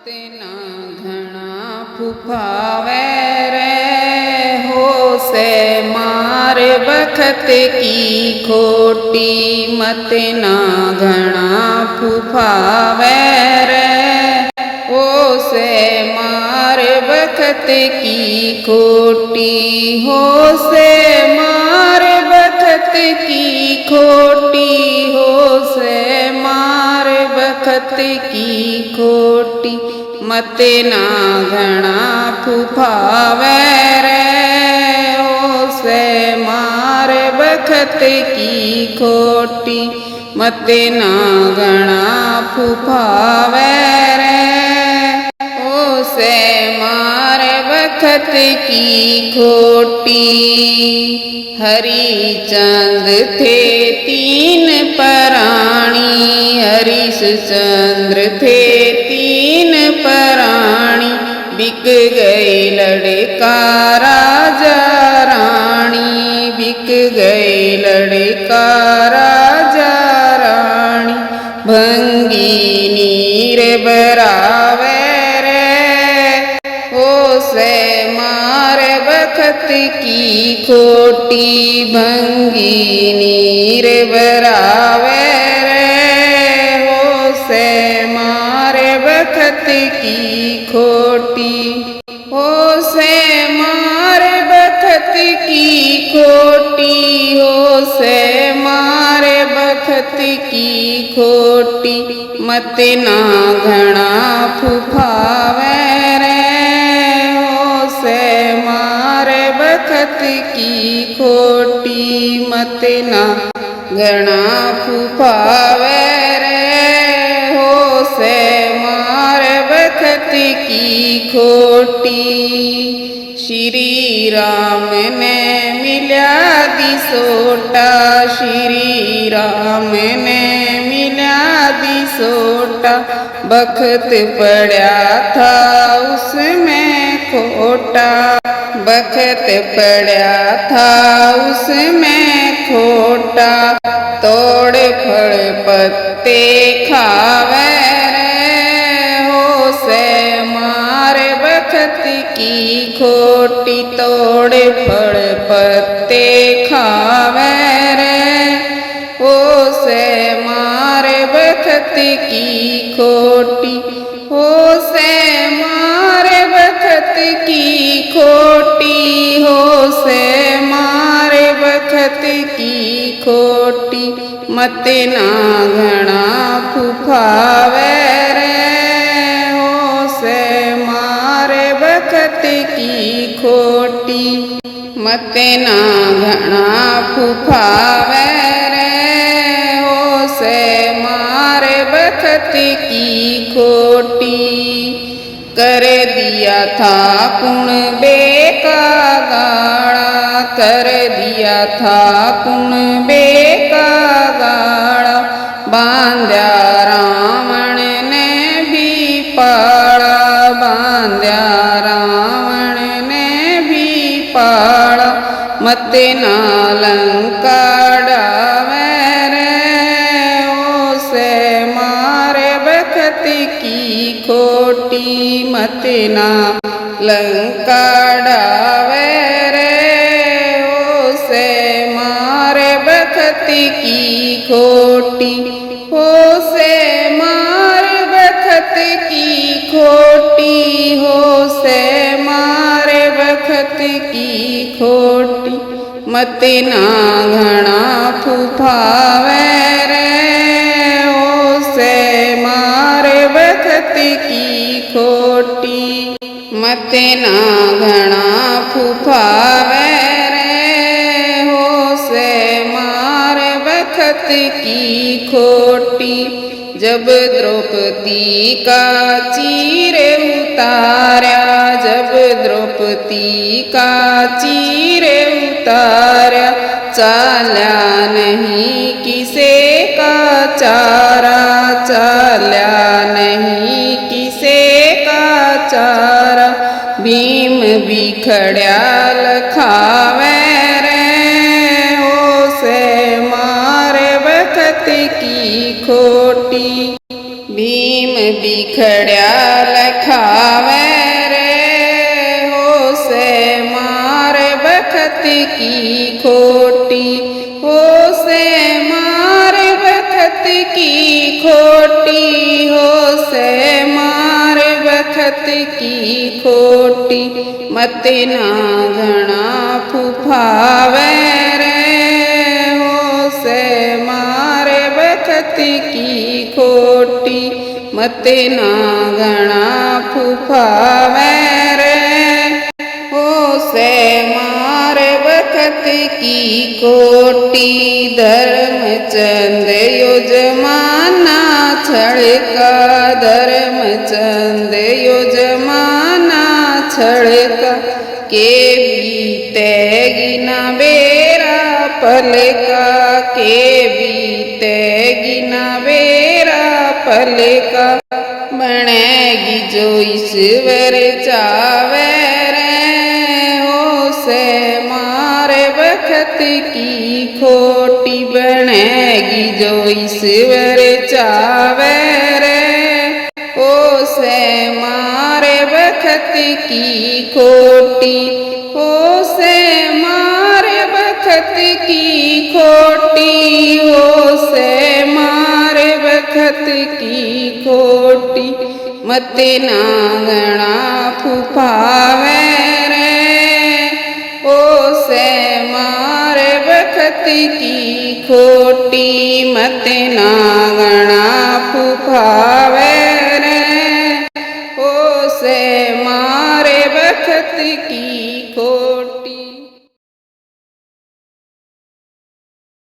मतना घना फुफावे रे हो से मार बखत की खोटी मतना घना फुफावे रे हो से मार बखत की खोटी हो से मार बखत की खोटी हो से मार बखत की खोटी मतना घना फुफावे रे ओ से मार बखत की खोटी मतना घना फुफावे रे ओ से मार बखत की खोटी। हरिचंद थे तीन प्राणी हरिश्चंद्र थे तीन प्राणी बिक गई लड़का राजा रानी बिक गई लड़का राजा रानी भंगी नीर बरावे रे हो से मार बखत की खोटी भंगी नीर बरावे रे हो से मार बखत की खोटी हो से मार बखत की खोटी हो से मार बखत की खोटी मतना घना फुफावे रे हो से मार बखत की खोटी मतना घना फुफावे रे हो से मार बखत की खोटी। श्री राम ने मिल्या दिसोटा श्री राम ने मिल्या दिसोटा बखत पड़ा था उसमें खोटा बखत पड़ा था उसमें खोटा तोड़ फल पत्ते खावे रे हो से मार बखत की खोटी तोड़ फल पत्ते खावे रे हो से मार बखत की खोटी हो से मार बखत की खोटी हो से मार बखत की खोटी मतना घना फुफावे रे हो से मार बखत की खोटी मतना घना फुफावे रे हो से मार बखत की खोटी। कर दिया था कुण बेका गाड़ा कर दिया था कुण बेका गाड़ा बांध्या रावण ने भी पाड़ा बांध्या रावण ने भी पाड़ा मतना लंका डावे रे ओ से मार बखत की खोटी मतना लंका डावे रे ओ से मार बखत की खोटी हो से मार बखत की खोटी हो से मार बखत की खोटी मतना घना फुफावे रे हो से मार बखत की खोटी मतना घना फुफावे रे हो से मार बखत की खोटी। जब द्रौपदी का चीर उतारा जब द्रौपदी का चीर उतारा चाल्या नहीं किसे का चारा चाल्या नहीं किसे का चारा भीम बिखड़या लखावे रे हो से मार बखत की खोटी भीम बिखड़या लख हो से मारे बखत की खोटी, हो से मारे बखत की खोटी, मत ना घना फुफावे रे, हो से मारे बखत की खोटी, मत ना घना फुफावे रे, हो से मारे बखत की खोटी। धर्मचंद यो जमाना छड़का, धर्मचंद यो जमाना छड़का, के बीतेगी ना बेरा पलका, के बीतेगी ना बेरा पलका, बनेगी जो ईश्वर चावे रे, हो से मारे बखत की खोटी, बनेगी जो ईश्वर चावे रे, हो से मारे बखत की खोटी, हो से मारे बखत की खोटी, हो से मारे बखत की खोटी, मत ना घना फुफावे रे, हो से मारे बखत की खोटी, मत ना घना फुफावे